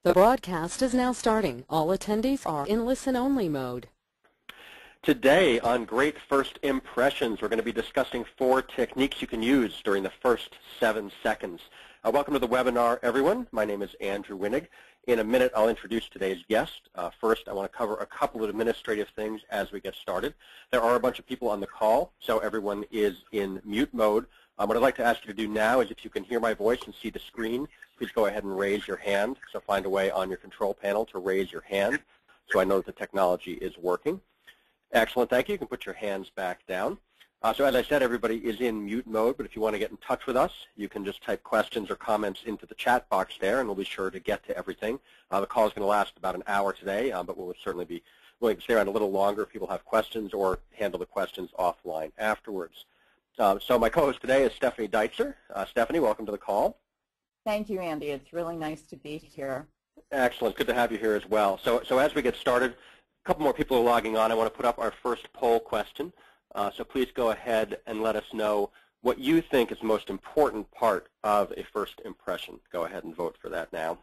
The broadcast is now starting. All attendees are in listen-only mode. Today on Great First Impressions, we're going to be discussing 4 techniques you can use during the first 7 seconds. Welcome to the webinar, everyone. My name is Andrew Winig. In a minute, I'll introduce today's guest. First, I want to cover a couple of administrative things as we get started. There are a bunch of people on the call, so everyone is in mute mode. What I'd like to ask you to do now is if you can hear my voice and see the screen, please go ahead and raise your hand. So find a way on your control panel to raise your hand so I know that the technology is working. Excellent, thank you. You can put your hands back down. So as I said, everybody is in mute mode, but if you want to get in touch with us, you can just type questions or comments into the chat box there, and we'll be sure to get to everything. The call is going to last about an hour today, but we'll certainly be willing to stay around a little longer if people have questions or handle the questions offline afterwards. So my co-host today is Stephanie Deitzer. Stephanie, welcome to the call. Thank you, Andy. It's really nice to be here. Excellent. Good to have you here as well. So as we get started, a couple more people are logging on. I want to put up our first poll question. So please go ahead and let us know what you think is the most important part of a first impression. Go ahead and vote for that now.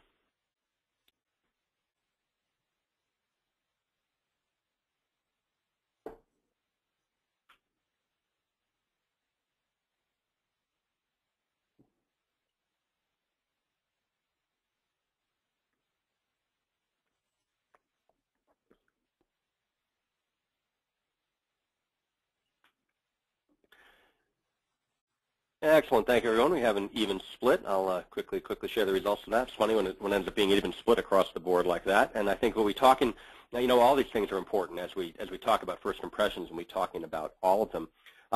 Excellent. Thank you, everyone. We have an even split. I'll quickly share the results of that. It's funny when it ends up being an even split across the board like that. And I think we'll be talking, now, you know, all these things are important as we talk about first impressions and we're talking about all of them.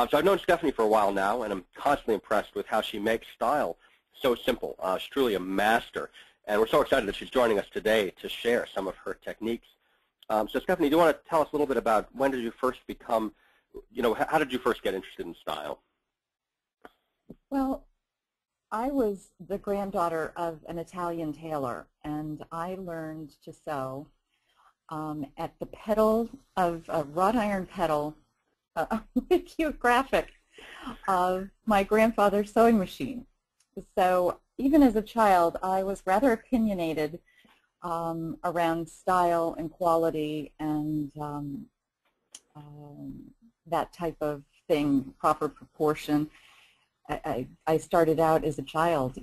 So I've known Stephanie for a while now, and I'm constantly impressed with how she makes style so simple. She's truly a master. And we're so excited that she's joining us today to share some of her techniques. So Stephanie, do you want to tell us a little bit about when did you first become, you know, how did you first get interested in style? Well, I was the granddaughter of an Italian tailor, and I learned to sew at the pedal of a wrought iron pedal, cute graphic, of my grandfather's sewing machine. So even as a child, I was rather opinionated around style and quality and that type of thing, proper proportion. I started out as a child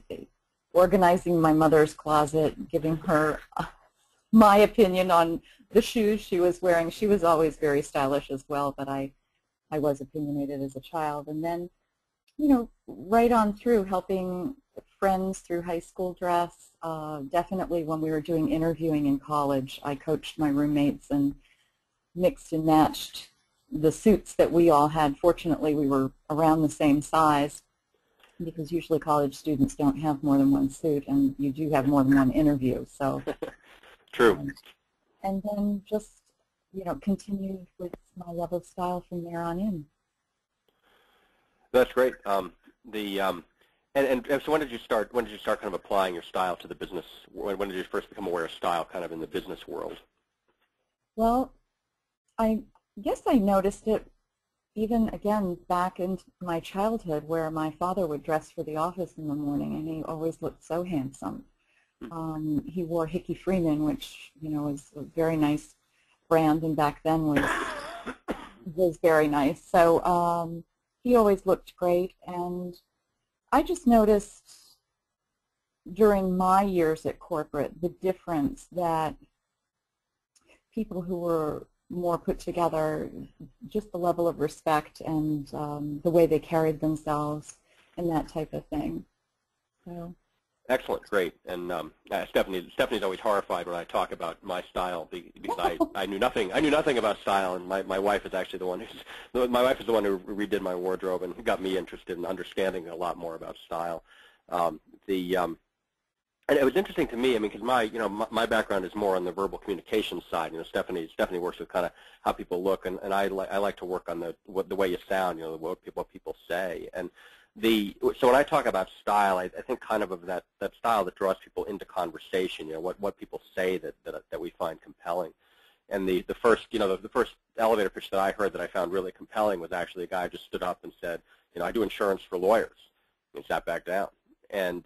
organizing my mother's closet, giving her my opinion on the shoes she was wearing. She was always very stylish as well, but I was opinionated as a child. And then, you know, right on through helping friends through high school dress. Definitely when we were doing interviewing in college, I coached my roommates and mixed and matched the suits that we all had. Fortunately, we were around the same size, because usually college students don't have more than one suit, and you do have more than one interview. So, true. And then just, you know, continued with my love of style from there on in. That's great. And so when did you start? When did you start kind of applying your style to the business? When did you first become aware of style, kind of in the business world? Well, I guess I noticed it even, again, back in my childhood, where my father would dress for the office in the morning, and he always looked so handsome. He wore Hickey Freeman, which, you know, was a very nice brand, and back then was very nice. So he always looked great, and I just noticed during my years at corporate the difference that people who were more put together, just the level of respect and the way they carried themselves and that type of thing. So. Excellent, great. And Stephanie's always horrified when I talk about my style because I knew nothing about style, and my wife is actually the one who redid my wardrobe and got me interested in understanding a lot more about style. And it was interesting to me, I mean, because my background is more on the verbal communication side. You know, Stephanie works with kind of how people look, and I like to work on the way you sound, you know, what people say. And so when I talk about style, I think kind of that style that draws people into conversation. You know, what people say that we find compelling. And the first elevator pitch that I heard that I found really compelling was actually a guy who just stood up and said, you know, I do insurance for lawyers, and sat back down. And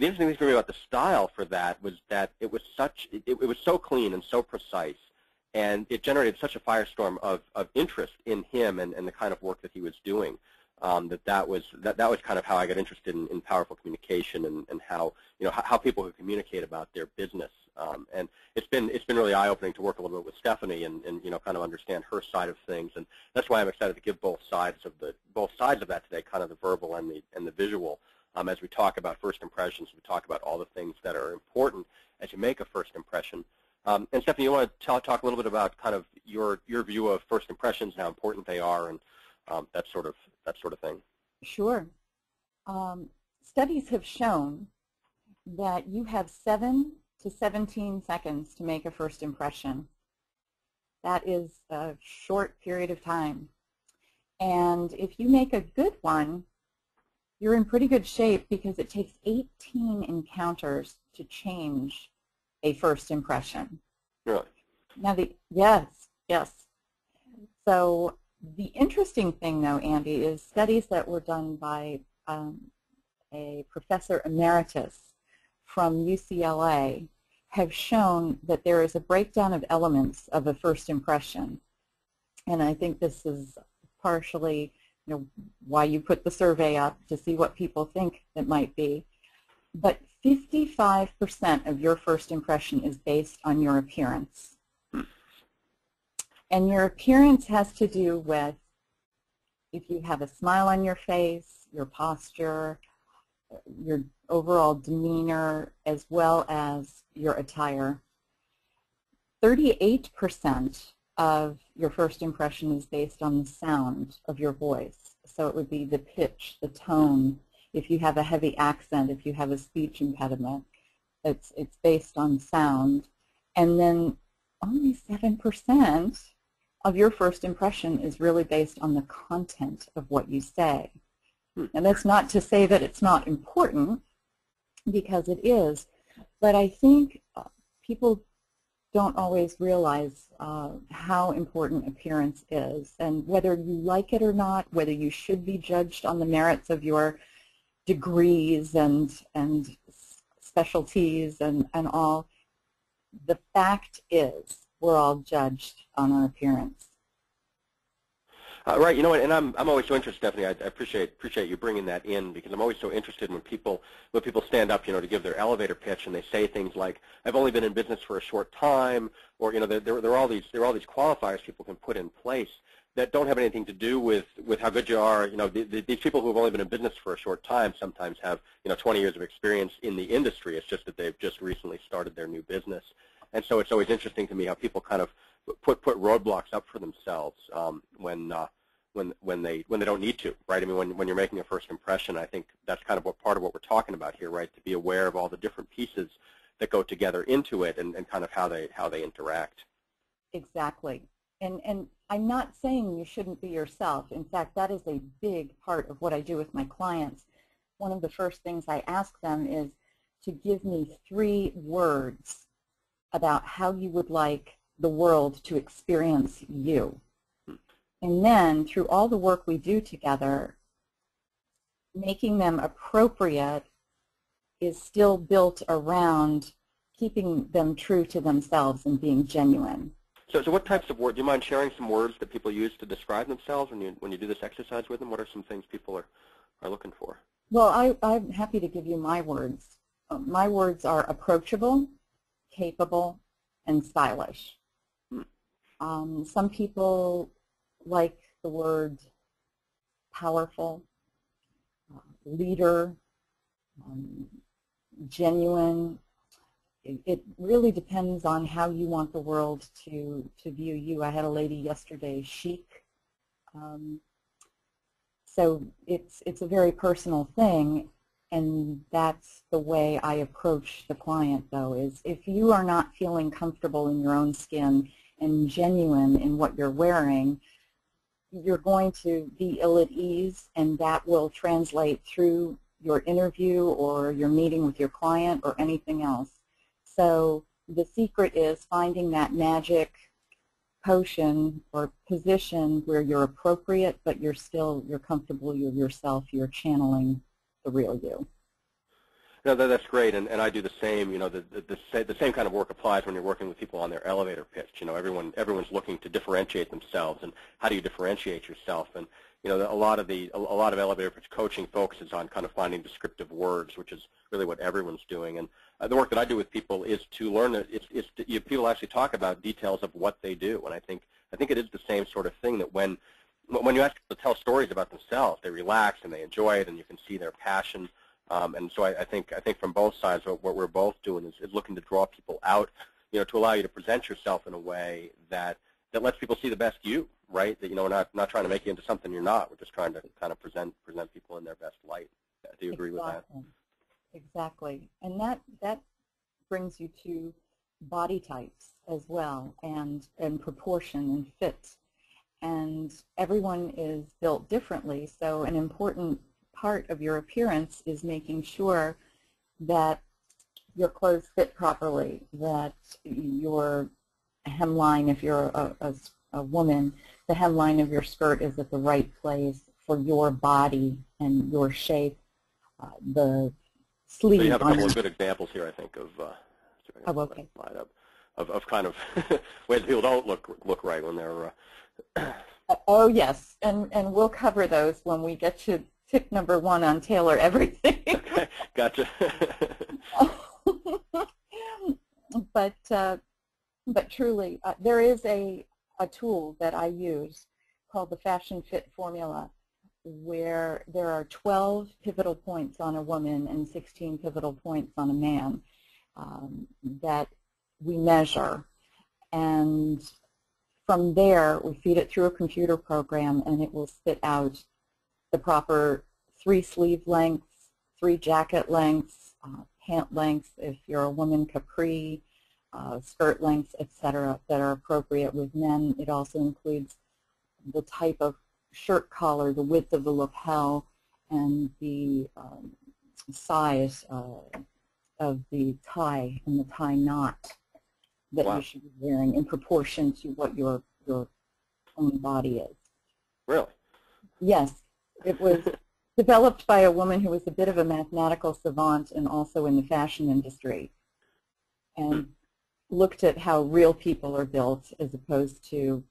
the interesting thing for me about the style for that was that it was so clean and so precise, and it generated such a firestorm of interest in him and the kind of work that he was doing. That was kind of how I got interested in powerful communication and how how people could communicate about their business. And it's been really eye-opening to work a little bit with Stephanie and kind of understand her side of things, and that's why I'm excited to give both sides of that today, kind of the verbal and the visual, as we talk about first impressions. We talk about all the things that are important as you make a first impression. And Stephanie, you want to talk a little bit about kind of your view of first impressions and how important they are, and that sort of thing. Sure. Studies have shown that you have 7 to 17 seconds to make a first impression. That is a short period of time. And if you make a good one, you're in pretty good shape because it takes 18 encounters to change a first impression. Really? Now, yes. So the interesting thing, though, Andy, is studies that were done by a professor emeritus from UCLA have shown that there is a breakdown of elements of a first impression. And I think this is partially why you put the survey up, to see what people think it might be. But 55% of your first impression is based on your appearance. And your appearance has to do with if you have a smile on your face, your posture, your overall demeanor, as well as your attire. 38% of your first impression is based on the sound of your voice. So it would be the pitch, the tone. If you have a heavy accent, if you have a speech impediment, it's based on sound. And then only 7% of your first impression is really based on the content of what you say. And that's not to say that it's not important, because it is, but I think people don't always realize how important appearance is, and whether you like it or not, whether you should be judged on the merits of your degrees and specialties and all. The fact is, we're all judged on our appearance. Right, and I'm always so interested, Stephanie. I appreciate you bringing that in, because I'm always so interested when people stand up, to give their elevator pitch, and they say things like, "I've only been in business for a short time," or there are all these qualifiers people can put in place that don't have anything to do with how good you are. These people who have only been in business for a short time sometimes have 20 years of experience in the industry. It's just that they've just recently started their new business, and so it's always interesting to me how people kind of put roadblocks up for themselves when they don't need to, right? I mean, when you're making a first impression, I think that's kind of part of what we're talking about here, right? To be aware of all the different pieces that go together into it, and kind of how they interact. Exactly. And I'm not saying you shouldn't be yourself. In fact, that is a big part of what I do with my clients. One of the first things I ask them is to give me 3 words about how you would like the world to experience you. And then, through all the work we do together, making them appropriate is still built around keeping them true to themselves and being genuine. So what types of words, do you mind sharing some words that people use to describe themselves when you do this exercise with them? What are some things people are looking for? Well, I'm happy to give you my words. My words are approachable, capable, and stylish. Some people like the word powerful, leader, genuine. It really depends on how you want the world to view you. I had a lady yesterday, chic. So it's a very personal thing, and that's the way I approach the client, though, is if you are not feeling comfortable in your own skin and genuine in what you're wearing, you're going to be ill at ease, and that will translate through your interview or your meeting with your client or anything else. So the secret is finding that magic potion or position where you're appropriate, but you're comfortable, you're yourself, you're channeling the real you. No, that's great, and I do the same. You know, the same kind of work applies when you're working with people on their elevator pitch. You know, everyone's looking to differentiate themselves, and how do you differentiate yourself? And you know, a lot of elevator pitch coaching focuses on kind of finding descriptive words, which is really what everyone's doing. And the work that I do with people is to learn that people actually talk about details of what they do, and I think it is the same sort of thing that when you ask people to tell stories about themselves, they relax and they enjoy it, and you can see their passion. And so I think from both sides, what we're both doing is looking to draw people out, you know, to allow you to present yourself in a way that lets people see the best you, right? That, you know, we're not trying to make you into something you're not. We're just trying to kind of present people in their best light. Do you agree with that? Exactly. And that brings you to body types as well, and proportion and fit. And everyone is built differently, so an important part of your appearance is making sure that your clothes fit properly, that your hemline, if you're a woman, the hemline of your skirt is at the right place for your body and your shape. The sleeve. So you have a couple of good examples here, I think, of okay. of kind of ways people don't look right when they're. Oh yes, and we'll cover those when we get to tip number 1 on tailor everything. Okay, gotcha. But truly, there is a tool that I use called the Fashion Fit Formula, where there are 12 pivotal points on a woman and 16 pivotal points on a man that we measure. And from there, we feed it through a computer program, and it will spit out the proper 3 sleeve lengths, 3 jacket lengths, pant lengths, if you're a woman, capri, skirt lengths, etc., that are appropriate. With men, it also includes the type of shirt collar, the width of the lapel, and the size of the tie and the tie knot that Wow. you should be wearing in proportion to what your own body is. Really? Yes. It was developed by a woman who was a bit of a mathematical savant and also in the fashion industry, and looked at how real people are built as opposed to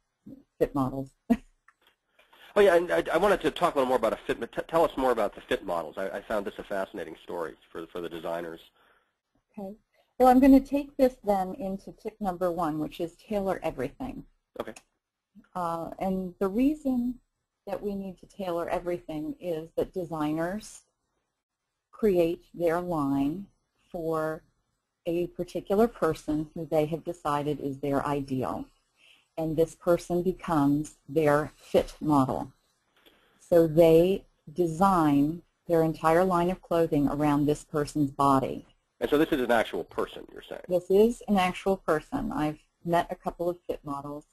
fit models. Oh yeah, and I wanted to talk a little more about a fit. Tell us more about the fit models. I found this a fascinating story for the designers. Okay. Well, I'm going to take this then into tip number 1, which is tailor everything. Okay. And the reason that we need to tailor everything is that designers create their line for a particular person who they have decided is their ideal. And this person becomes their fit model. So they design their entire line of clothing around this person's body. And so this is an actual person, you're saying? This is an actual person. I've met a couple of fit models,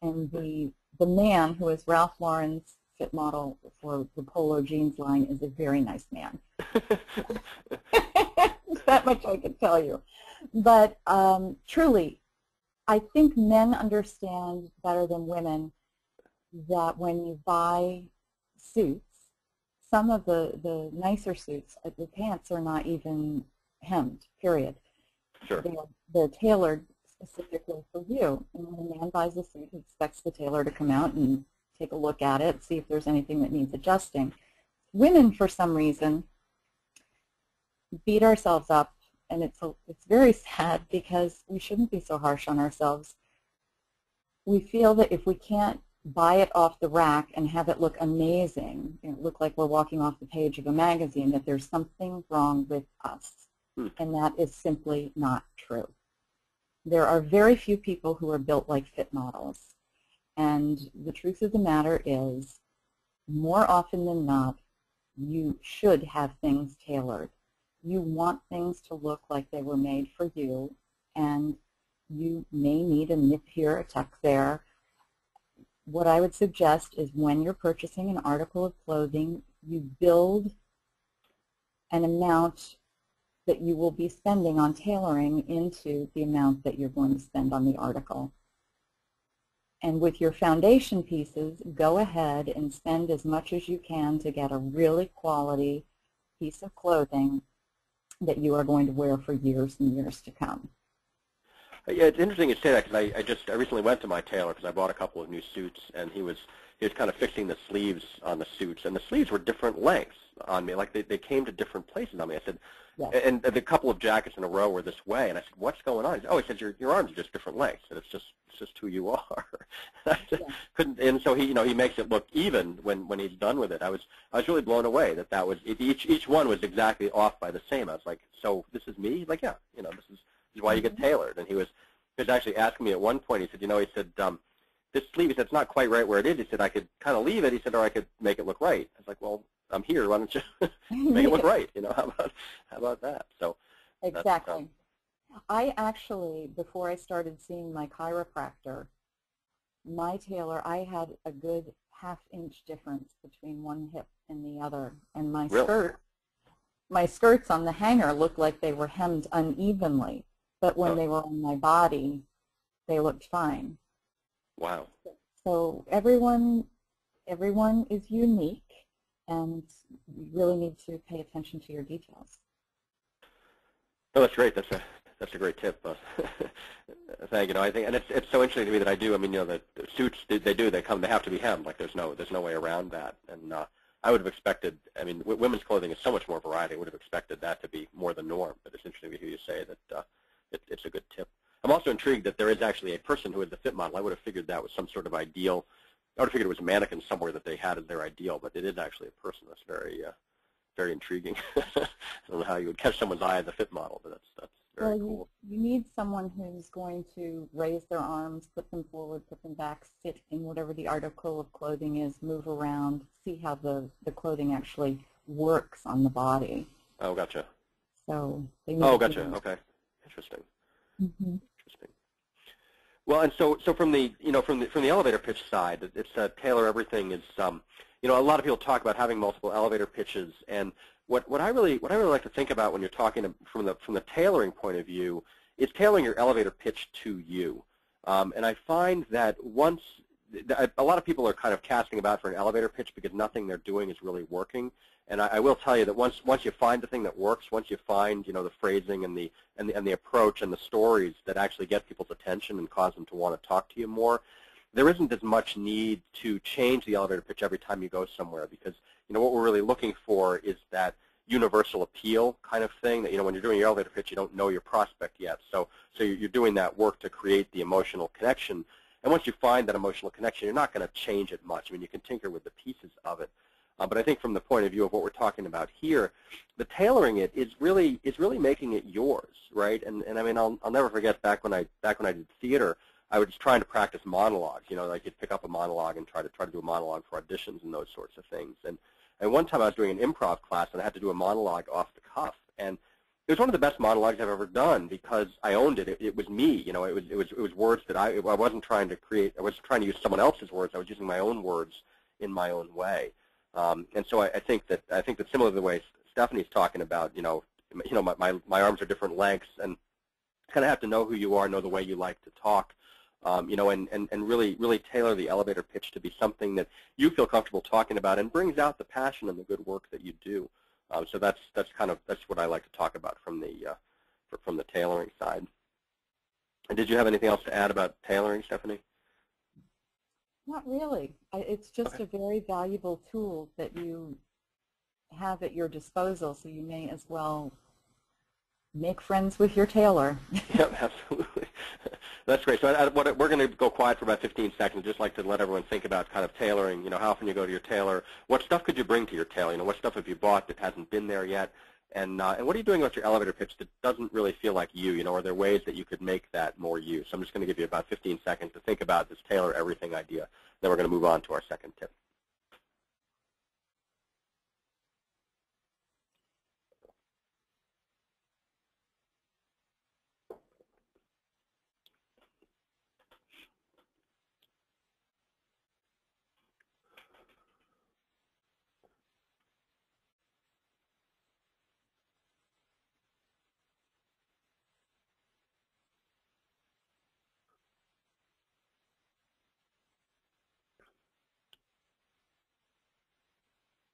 and the man who is Ralph Lauren's fit model for the polo jeans line is a very nice man. That much I can tell you. But truly, I think men understand better than women that when you buy suits, some of the nicer suits, the pants are not even hemmed, period. Sure. They're tailored specifically for you. And when a man buys a suit, he expects the tailor to come out and take a look at it, see if there's anything that needs adjusting. Women, for some reason, beat ourselves up, and it's very sad because we shouldn't be so harsh on ourselves. We feel that if we can't buy it off the rack and have it look amazing, look like we're walking off the page of a magazine, that there's something wrong with us. And that is simply not true. There are very few people who are built like fit models. And the truth of the matter is, more often than not, you should have things tailored. You want things to look like they were made for you, and you may need a nip here, a tuck there. What I would suggest is when you're purchasing an article of clothing, you build an amount that you will be spending on tailoring into the amount that you're going to spend on the article. And with your foundation pieces, go ahead and spend as much as you can to get a really quality piece of clothing that you are going to wear for years and years to come. Yeah, it's interesting you say that because I recently went to my tailor because I bought a couple of new suits, and he was kind of fixing the sleeves on the suits, and the sleeves were different lengths on me. Like they came to different places on me. I said, Yes. and the couple of jackets in a row were this way, and I said, what's going on? He said, oh, he said your arms are just different lengths, and it's just who you are. I just couldn't, and so he makes it look even when he's done with it. I was really blown away that was each one was exactly off by the same. I was like, so this is me? Like, yeah, this is why you get tailored. And he was actually asking me at one point. He said, this sleeve, he said, it's not quite right where it is. He said, I could kind of leave it. He said, or I could make it look right. I was like, well, I'm here. Why don't you make it look right? How about that? So exactly. I actually, before I started seeing my chiropractor, my tailor, I had a good half-inch difference between one hip and the other, and my skirts on the hanger looked like they were hemmed unevenly, but when they were on my body, they looked fine. Wow. So everyone is unique, and you really need to pay attention to your details. Oh, that's great. That's a great tip. Thank you. I think, and it's so interesting to me that I do. I mean, the suits they have to be hemmed. Like there's no way around that. And I would have expected. I mean, women's clothing is so much more variety. I would have expected that to be more the norm. But it's interesting to hear you say that it's a good tip. I'm also intrigued that there is actually a person who is the fit model. I would have figured that was some sort of ideal. I would have figured it was a mannequin somewhere that they had as their ideal, but it is actually a person. That's very intriguing. I don't know how you would catch someone's eye as a fit model, but that's very cool. You need someone who's going to raise their arms, put them forward, put them back, sit in whatever the article of clothing is, move around, see how the clothing actually works on the body. Oh, gotcha. So they need gotcha. Okay, interesting. Mm-hmm. Interesting. Well, and so from the from the elevator pitch side, it's tailor everything is a lot of people talk about having multiple elevator pitches, and what I really like to think about when you're talking from the tailoring point of view is tailoring your elevator pitch to you. And I find that once a lot of people are kind of casting about for an elevator pitch because nothing they're doing is really working. And I will tell you that once you find the thing that works, once you find the phrasing and the approach and the stories that actually get people's attention and cause them to want to talk to you more, there isn't as much need to change the elevator pitch every time you go somewhere, because what we're really looking for is that universal appeal kind of thing that when you're doing your elevator pitch, you don't know your prospect yet. So you're doing that work to create the emotional connection. And once you find that emotional connection, you're not going to change it much. I mean, you can tinker with the pieces of it. But I think from the point of view of what we're talking about here, the tailoring it is really making it yours, right? And I mean, I'll never forget back when I did theater, I was trying to practice monologues. Like you'd pick up a monologue and try to do a monologue for auditions and those sorts of things. And one time I was doing an improv class and I had to do a monologue off the cuff, and it was one of the best monologues I've ever done because I owned it. It was me. It was words that I wasn't trying to create. I wasn't trying to use someone else's words. I was using my own words in my own way. And so I think that similar to the way Stephanie's talking about, my arms are different lengths, and kind of have to know who you are, know the way you like to talk, and really tailor the elevator pitch to be something that you feel comfortable talking about and brings out the passion and the good work that you do. So that's what I like to talk about from the tailoring side. And did you have anything else to add about tailoring, Stephanie? Not really. It's just Okay. a very valuable tool that you have at your disposal, so you may as well make friends with your tailor. Yep, absolutely. That's great. So we're going to go quiet for about 15 seconds. Just like to let everyone think about kind of tailoring, how often you go to your tailor. What stuff could you bring to your tailor? What stuff have you bought that hasn't been there yet? And what are you doing with your elevator pitch that doesn't really feel like you? Are there ways that you could make that more you? So I'm just going to give you about 15 seconds to think about this tailor everything idea. Then we're going to move on to our second tip.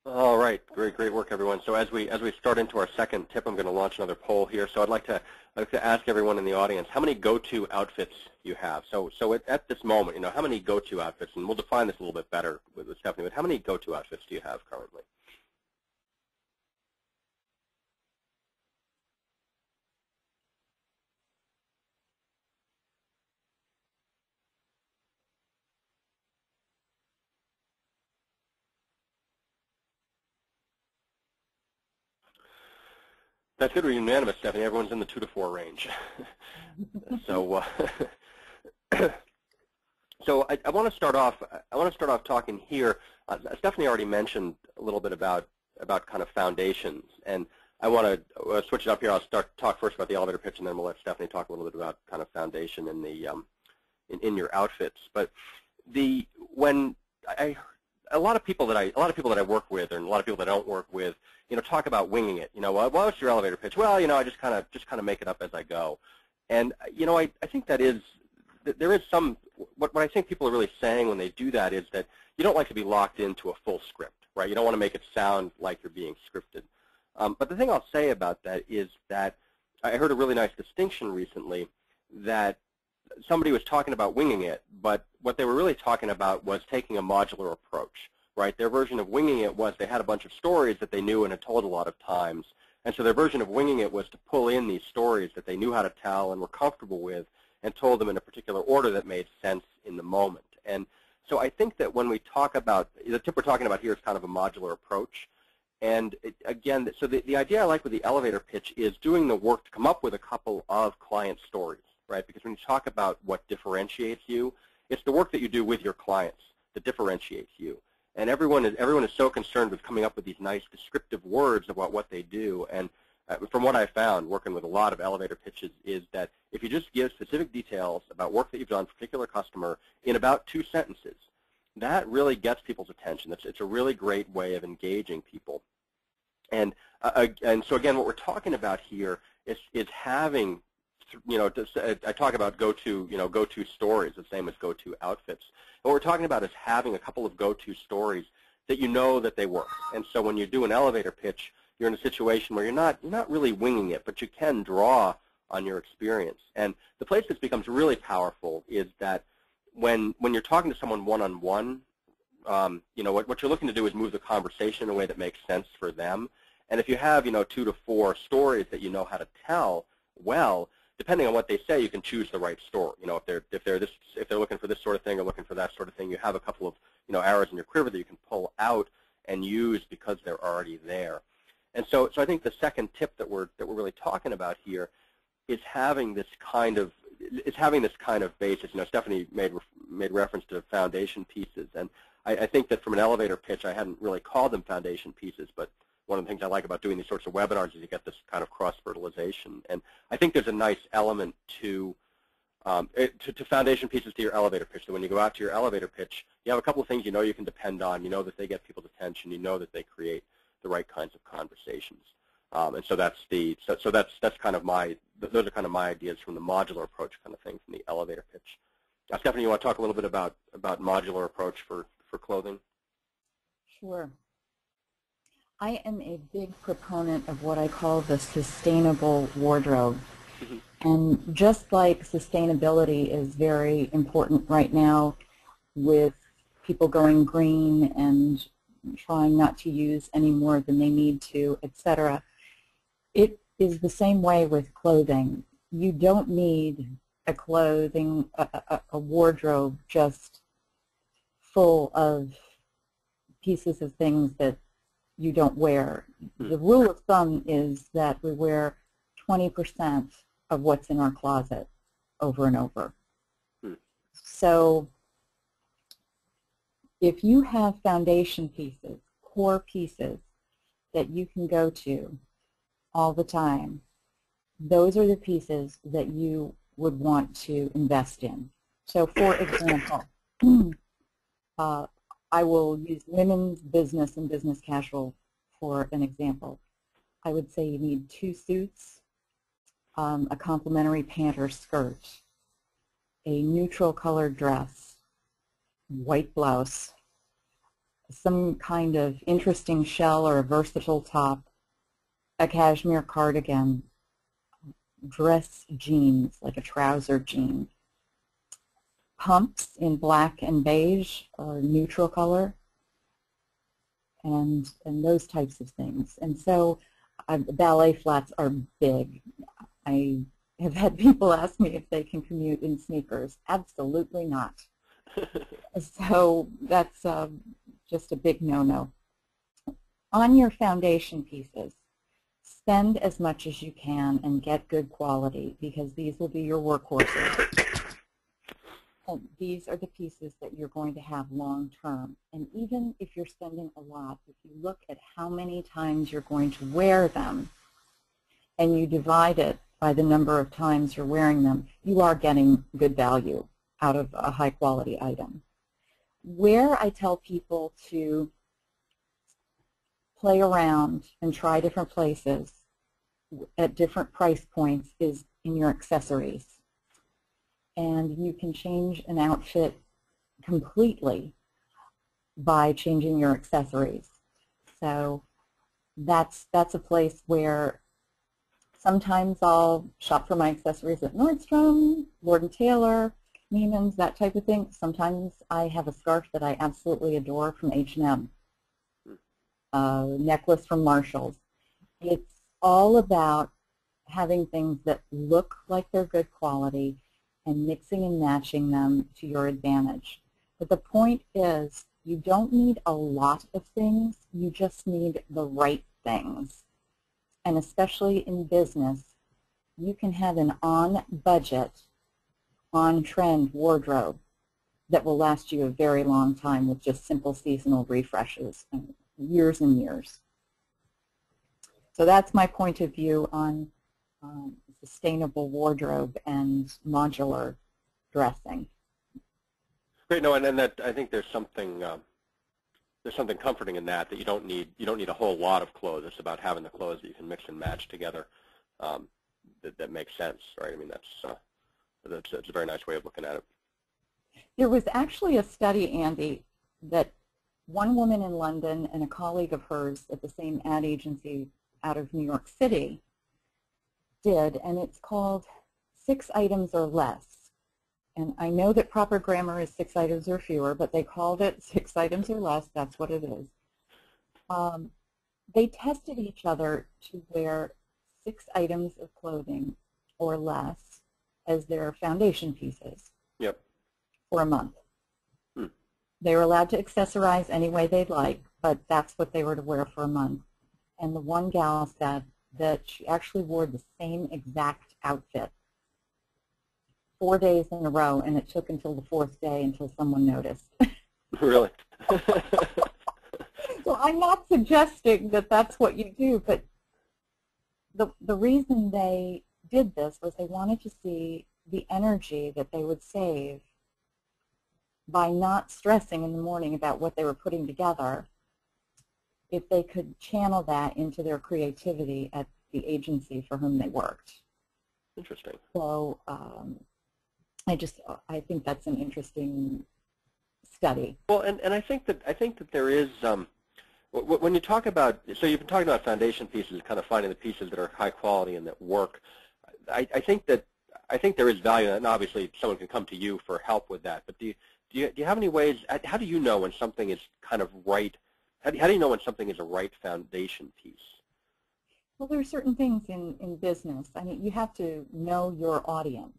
All right, great work, everyone. So as we start into our second tip, I'm going to launch another poll here. So I'd like to ask everyone in the audience how many go-to outfits you have. So at this moment, how many go-to outfits, and we'll define this a little bit better with Stephanie. But how many go-to outfits do you have currently? That's good. We're unanimous, Stephanie. Everyone's in the 2 to 4 range. So, so I want to start off. Talking here. Stephanie already mentioned a little bit about kind of foundations, and I want to switch it up here. I'll talk first about the elevator pitch, and then we'll let Stephanie talk a little bit about kind of foundation in the in your outfits. But a lot of people that I work with, and a lot of people that I don't work with, talk about winging it. What's your elevator pitch? Well, I just kind of make it up as I go. And I think there is some what I think people are really saying when they do that is that you don't like to be locked into a full script, right? You don't want to make it sound like you're being scripted. But the thing I'll say about that is that I heard a really nice distinction recently that somebody was talking about winging it, but what they were really talking about was taking a modular approach, right? Their version of winging it was they had a bunch of stories that they knew and had told a lot of times, and so their version of winging it was to pull in these stories that they knew how to tell and were comfortable with and told them in a particular order that made sense in the moment. And so I think that when we talk about, the tip we're talking about here is kind of a modular approach. And again, so the idea I like with the elevator pitch is doing the work to come up with a couple of client stories, right? Because when you talk about what differentiates you, it's the work that you do with your clients that differentiates you. And everyone is so concerned with coming up with these nice descriptive words about what they do. And from what I found working with a lot of elevator pitches is that if you just give specific details about work that you've done for a particular customer in about 2 sentences, that really gets people's attention. It's a really great way of engaging people. And so again, what we're talking about here is having, I talk about go-to stories, the same as go-to outfits. And what we're talking about is having a couple of go-to stories that you know that they work. And so when you do an elevator pitch, you're in a situation where you're not really winging it, but you can draw on your experience. And the place this becomes really powerful is that when you're talking to someone one-on-one, what you're looking to do is move the conversation in a way that makes sense for them. And if you have 2 to 4 stories that you know how to tell well, depending on what they say, you can choose the right story. If they're looking for this sort of thing or looking for that sort of thing, you have a couple of arrows in your quiver that you can pull out and use because they're already there. And so I think the second tip that we're really talking about here is having this kind of basis. Stephanie made reference to foundation pieces, and I think that from an elevator pitch, I hadn't really called them foundation pieces, but one of the things I like about doing these sorts of webinars is you get this kind of cross-fertilization. And I think there's a nice element to foundation pieces to your elevator pitch. So when you go out to your elevator pitch, you have a couple of things you can depend on. You know that they get people's attention. You know that they create the right kinds of conversations. And so that's kind of those are kind of my ideas from the modular approach kind of thing from the elevator pitch. Stephanie, you want to talk a little bit about modular approach for clothing? Sure. I am a big proponent of what I call the sustainable wardrobe. Mm-hmm. And just like sustainability is very important right now with people going green and trying not to use any more than they need to, etc., it is the same way with clothing. You don't need a wardrobe just full of pieces of things that you don't wear. The rule of thumb is that we wear 20% of what's in our closet over and over. So if you have foundation pieces, core pieces that you can go to all the time, those are the pieces that you would want to invest in. So for example, I will use women's business and business casual for an example. I would say you need 2 suits, a complementary pant or skirt, a neutral colored dress, white blouse, some kind of interesting shell or a versatile top, a cashmere cardigan, dress jeans, like a trouser jean, pumps in black and beige or neutral color, and those types of things. And so ballet flats are big. I have had people ask me if they can commute in sneakers. Absolutely not. So that's just a big no-no. On your foundation pieces, spend as much as you can and get good quality, because these will be your workhorses. And these are the pieces that you're going to have long term. And even if you're spending a lot, if you look at how many times you're going to wear them and you divide it by the number of times you're wearing them, you are getting good value out of a high quality item. Where I tell people to play around and try different places at different price points is in your accessories. And you can change an outfit completely by changing your accessories. So that's a place where sometimes I'll shop for my accessories at Nordstrom, Lord & Taylor, Neiman's, that type of thing. Sometimes I have a scarf that I absolutely adore from H&M, a necklace from Marshall's. It's all about having things that look like they're good quality and mixing and matching them to your advantage. But the point is, you don't need a lot of things, you just need the right things. And especially in business, you can have an on-budget, on-trend wardrobe that will last you a very long time with just simple seasonal refreshes, and years and years. So that's my point of view on sustainable wardrobe and modular dressing. Great, no, and that I think there's something comforting in that you don't need a whole lot of clothes. It's about having the clothes that you can mix and match together. That makes sense, right? I mean, that's a very nice way of looking at it. There was actually a study, Andy, that one woman in London and a colleague of hers at the same ad agency out of New York City did, and it's called 6 items or less. And I know that proper grammar is 6 items or fewer, but they called it 6 items or less. That's what it is. They tested each other to wear 6 items of clothing or less as their foundation pieces. Yep. For a month. They were allowed to accessorize any way they'd like, but that's what they were to wear for a month. And the one gal said that she actually wore the same exact outfit 4 days in a row, and it took until the 4th day until someone noticed. Really? So I'm not suggesting that that's what you do, but the reason they did this was they wanted to see the energy that they would save by not stressing in the morning about what they were putting together, if they could channel that into their creativity at the agency for whom they worked. Interesting. So I think that's an interesting study. Well, and I think that there is when you talk about, so you've been talking about foundation pieces, kind of finding the pieces that are high quality and that work. I think there is value, and obviously someone can come to you for help with that. But do you have any ways? How do you know when something is kind of right? How do you know when something is a right foundation piece? Well, there are certain things in business. I mean, you have to know your audience.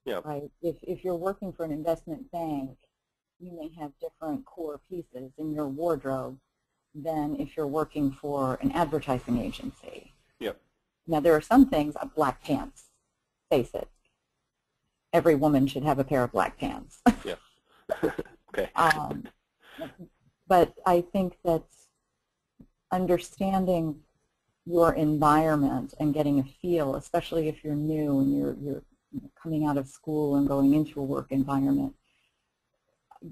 Yeah. Right. If you're working for an investment bank, you may have different core pieces in your wardrobe than if you're working for an advertising agency. Yep. Now, there are some things, black pants, face it. Every woman should have a pair of black pants. Yeah. Okay. But I think that understanding your environment and getting a feel, especially if you're new and you're coming out of school and going into a work environment,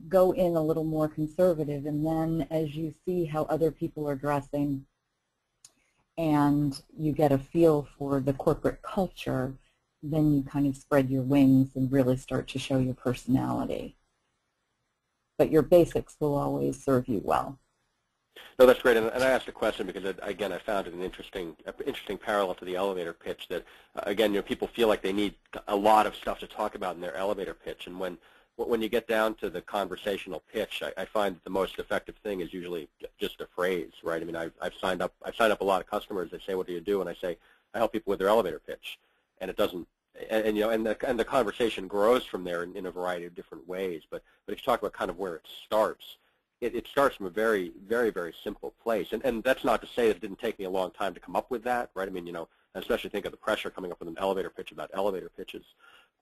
go in a little more conservative, and then as you see how other people are dressing and you get a feel for the corporate culture, then you kind of spread your wings and really start to show your personality. But your basics will always serve you well. No, that's great, and I asked a question because, again, I found it an interesting parallel to the elevator pitch that, again, people feel like they need a lot of stuff to talk about in their elevator pitch, and when you get down to the conversational pitch, I find that the most effective thing is usually just a phrase, right? I mean, I've signed up a lot of customers. They say, "What do you do?" And I say, "I help people with their elevator pitch," and it doesn't, and the conversation grows from there in a variety of different ways. But if you talk about kind of where it starts. It starts from a very, very, very simple place. And that's not to say that it didn't take me a long time to come up with that, right? I mean, I especially think of the pressure coming up with an elevator pitch about elevator pitches.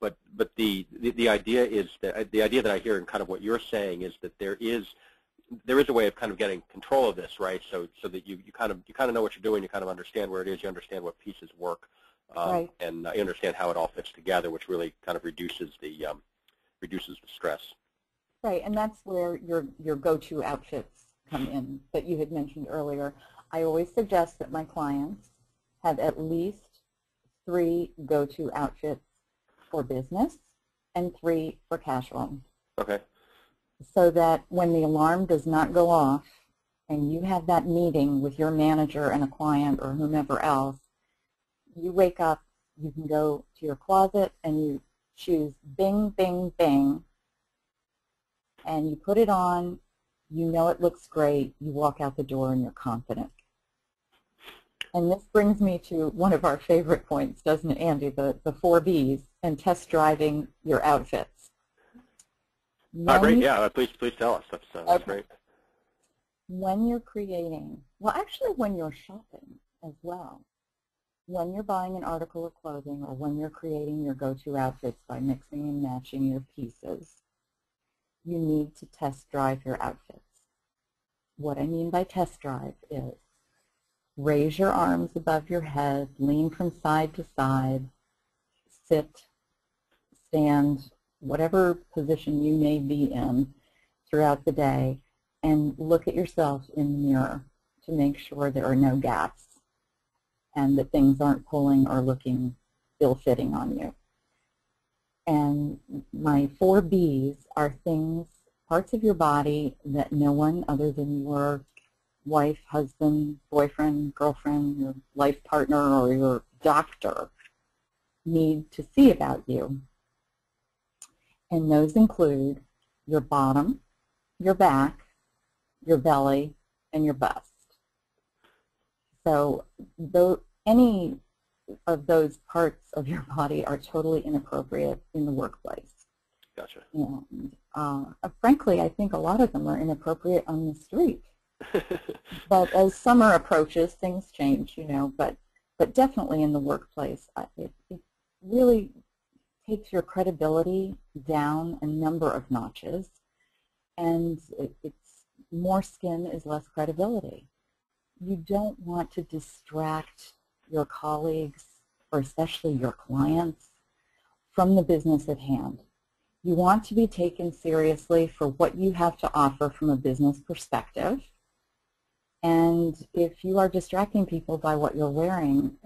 But the idea is that the idea that I hear in kind of what you're saying is that there is a way of kind of getting control of this, right? So that you kind of know what you're doing, you kind of understand where it is, you understand what pieces work, Right. and you understand how it all fits together, which really kind of reduces the stress. Right, and that's where your go-to outfits come in that you had mentioned earlier. I always suggest that my clients have at least 3 go-to outfits for business and 3 for casual. Okay. So that when the alarm does not go off and you have that meeting with your manager and a client or whomever else, you wake up, you can go to your closet and you choose bing, bing, bing, and you put it on, you know it looks great, you walk out the door and you're confident. And this brings me to one of our favorite points, doesn't it, Andy, the 4 Bs and test driving your outfits. Great, yeah, please tell us. That's great. When you're creating, well, actually when you're shopping as well, when you're buying an article of clothing or when you're creating your go-to outfits by mixing and matching your pieces, you need to test drive your outfits. What I mean by test drive is raise your arms above your head, lean from side to side, sit, stand, whatever position you may be in throughout the day, and look at yourself in the mirror to make sure there are no gaps and that things aren't pulling or looking ill-fitting on you. And my 4 Bs are things, parts of your body that no one other than your wife, husband, boyfriend, girlfriend, your life partner, or your doctor need to see about you. And those include your bottom, your back, your belly, and your bust. So any of those parts of your body are totally inappropriate in the workplace. Gotcha. And frankly, I think a lot of them are inappropriate on the street. But as summer approaches, things change, but definitely in the workplace, it really takes your credibility down a number of notches, and it's more skin is less credibility. You don't want to distract your colleagues, or especially your clients, from the business at hand. You want to be taken seriously for what you have to offer from a business perspective. And if you are distracting people by what you're wearing,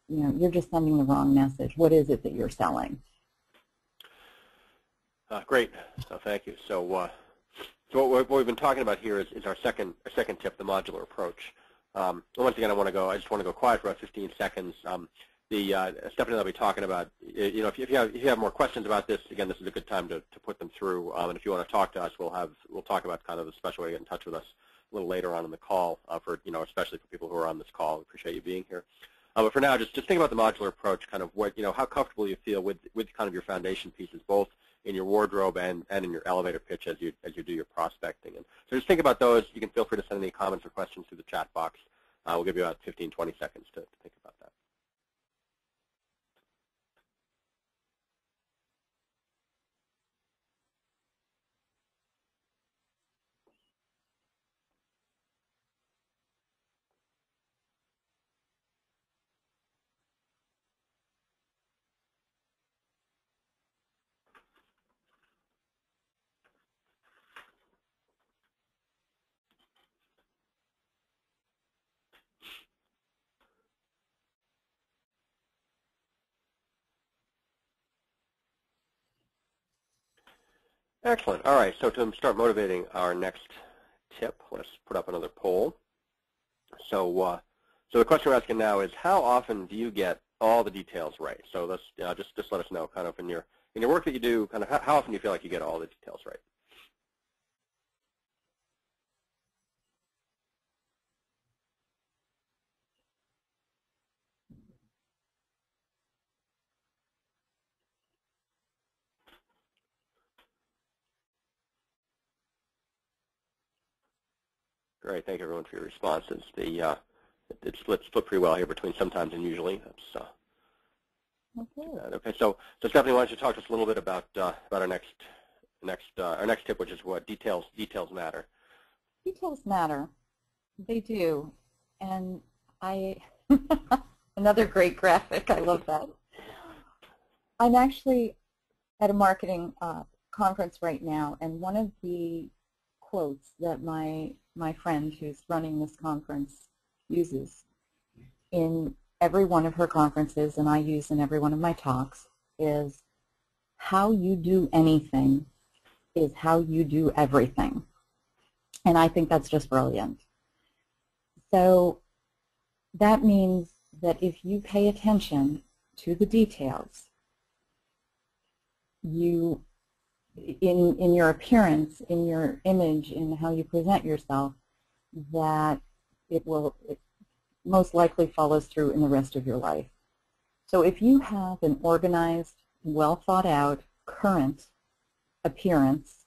you're just sending the wrong message. What is it that you're selling? Great. Thank you. So what we've been talking about here is our second tip, the modular approach. Once again, I just want to go quiet for about 15 seconds. Stephanie and I will be talking about, if you have more questions about this, again, this is a good time to put them through. And if you want to talk to us, we'll talk about kind of the special way to get in touch with us a little later on in the call, especially for people who are on this call. We appreciate you being here. But for now, just think about the modular approach, kind of how comfortable you feel with kind of your foundation pieces, both in your wardrobe and in your elevator pitch as you do your prospecting. And so just think about those. You can feel free to send any comments or questions through the chat box. We'll give you about 15, 20 seconds to think about that. Excellent. All right, so to start motivating our next tip. Let's put up another poll. So, so the question we're asking now is, how often do you get all the details right? So let's just let us know, kind of in your work that you do, kind of how often do you feel like you get all the details right? Great, thank you everyone for your responses. It's split pretty well here between sometimes and usually. That's okay. So Stephanie, why don't you talk to us a little bit about our next tip, which is what details matter. Details matter. They do, and another great graphic. I love that. I'm actually at a marketing conference right now, and one of the quotes that my friend who's running this conference uses in every one of her conferences, and I use in every one of my talks, is how you do anything is how you do everything. And I think that's just brilliant. So that means that if you pay attention to the details, you in your appearance, in your image, in how you present yourself, that it most likely follows through in the rest of your life. So if you have an organized, well thought out, current appearance,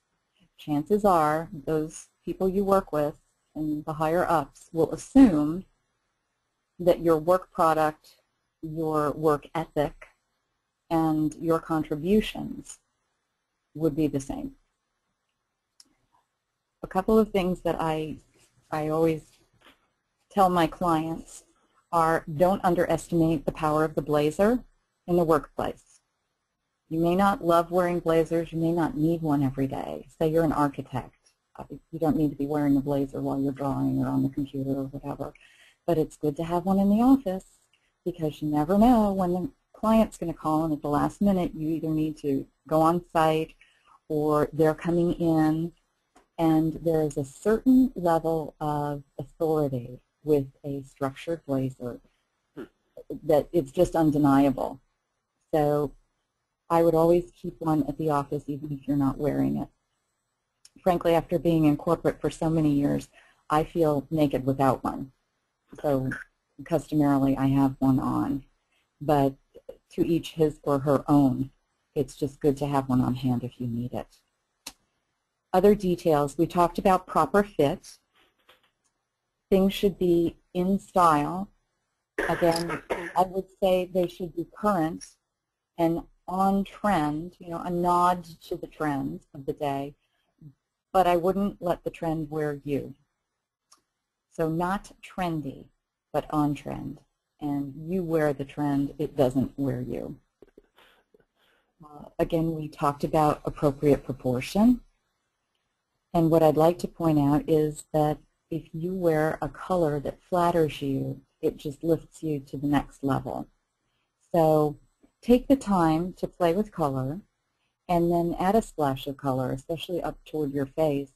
chances are those people you work with and the higher ups will assume that your work product, your work ethic, and your contributions would be the same. A couple of things that I always tell my clients are, don't underestimate the power of the blazer in the workplace. You may not love wearing blazers. You may not need one every day. Say you're an architect. You don't need to be wearing a blazer while you're drawing or on the computer or whatever. But it's good to have one in the office, because you never know when the client's going to call, and at the last minute you either need to go on site or they're coming in, and there is a certain level of authority with a structured blazer that it's just undeniable. So I would always keep one at the office even if you're not wearing it. Frankly, after being in corporate for so many years, I feel naked without one. So customarily I have one on. But to each his or her own. It's just good to have one on hand if you need it. Other details, we talked about proper fit. Things should be in style. Again, I would say they should be current and on trend, a nod to the trends of the day, but I wouldn't let the trend wear you. So not trendy, but on trend. And you wear the trend, it doesn't wear you. Again, we talked about appropriate proportion. And what I'd like to point out is that if you wear a color that flatters you, it just lifts you to the next level. So take the time to play with color and then add a splash of color, especially up toward your face.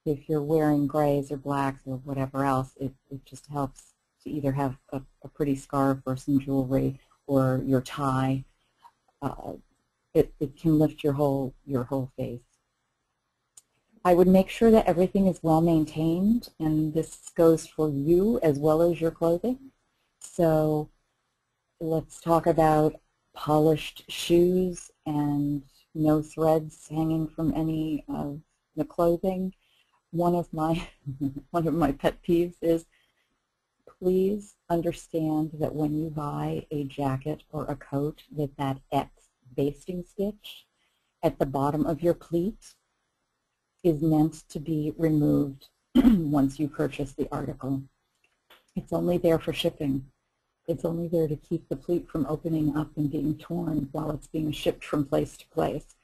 If you're wearing grays or blacks or whatever else, it just helps to either have a pretty scarf or some jewelry or your tie. It can lift your whole face. I would make sure that everything is well maintained, and this goes for you as well as your clothing. So let's talk about polished shoes and no threads hanging from any of the clothing. One of my pet peeves is, please understand that when you buy a jacket or a coat, that X basting stitch at the bottom of your pleat is meant to be removed once you purchase the article. It's only there for shipping. It's only there to keep the pleat from opening up and being torn while it's being shipped from place to place.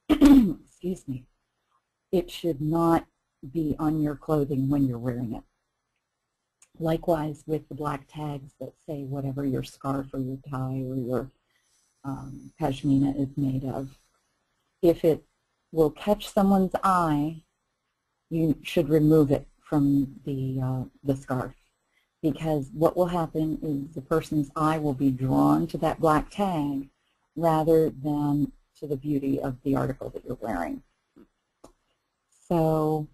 Excuse me. It should not be on your clothing when you're wearing it. Likewise with the black tags that say whatever your scarf or your tie or your pashmina is made of. If it will catch someone's eye you should remove it from the scarf, because what will happen is the person's eye will be drawn to that black tag rather than to the beauty of the article that you're wearing. So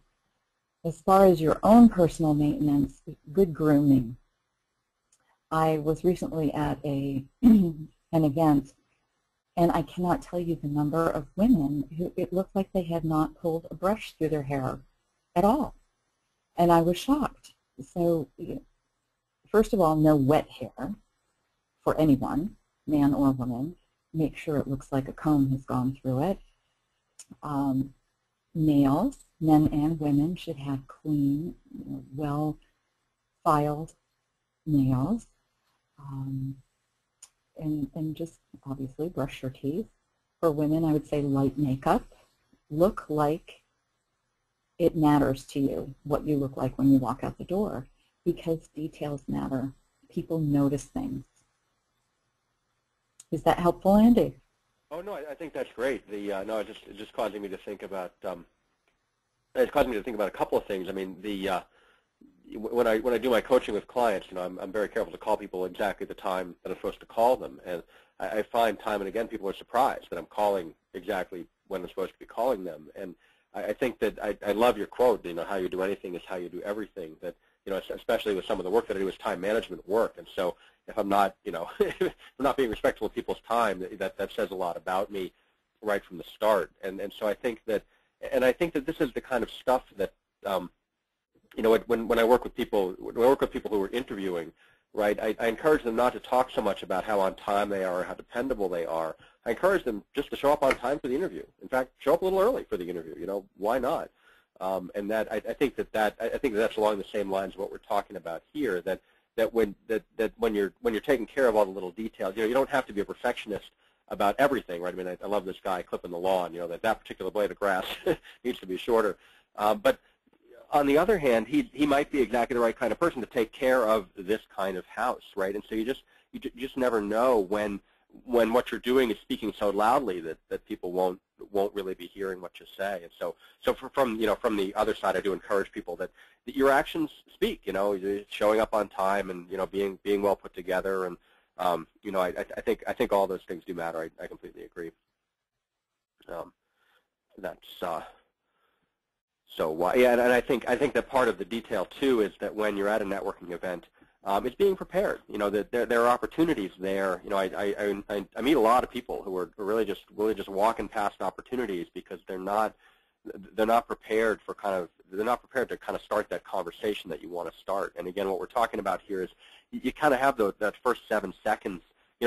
as far as your own personal maintenance, good grooming. I was recently at an event, and I cannot tell you the number of women who it looked like they had not pulled a brush through their hair at all. And I was shocked. So first of all, no wet hair for anyone, man or woman. Make sure it looks like a comb has gone through it. Nails, men and women, should have clean, well-filed nails. And just obviously brush your teeth. For women, I would say light makeup. Look like it matters to you, what you look like when you walk out the door, because details matter. People notice things. Is that helpful, Andy? Oh no, I think that's great. No, it's just causing me to think about it's causing me to think about a couple of things. I mean, when I do my coaching with clients, I'm very careful to call people exactly the time that I'm supposed to call them, and I find time and again people are surprised that I'm calling exactly when I'm supposed to be calling them. And I think that I love your quote. How you do anything is how you do everything. That especially with some of the work that I do is time management work, and so if I'm not, if I'm not being respectful of people's time, that says a lot about me right from the start. And so I think that, this is the kind of stuff that, when I work with people, who are interviewing, right, I encourage them not to talk so much about how on time they are or how dependable they are. I encourage them just to show up on time for the interview. In fact, show up a little early for the interview. Why not? And that I think that's along the same lines of what we're talking about here. That when you're taking care of all the little details, you don't have to be a perfectionist about everything, right? I mean, I love this guy clipping the lawn. That particular blade of grass needs to be shorter. But on the other hand, he might be exactly the right kind of person to take care of this kind of house, right? And so you just never know when what you're doing is speaking so loudly that people won't really be hearing what you say. And so from the other side, I do encourage people that your actions speak. Showing up on time and being well put together, and I think all those things do matter. I completely agree. Yeah, and I think that part of the detail too is that when you're at a networking event, it's being prepared. That there are opportunities there. I meet a lot of people who are really just walking past opportunities because they're not prepared to kind of start that conversation that you want to start. And again, what we're talking about here is you kind of have that first 7 seconds.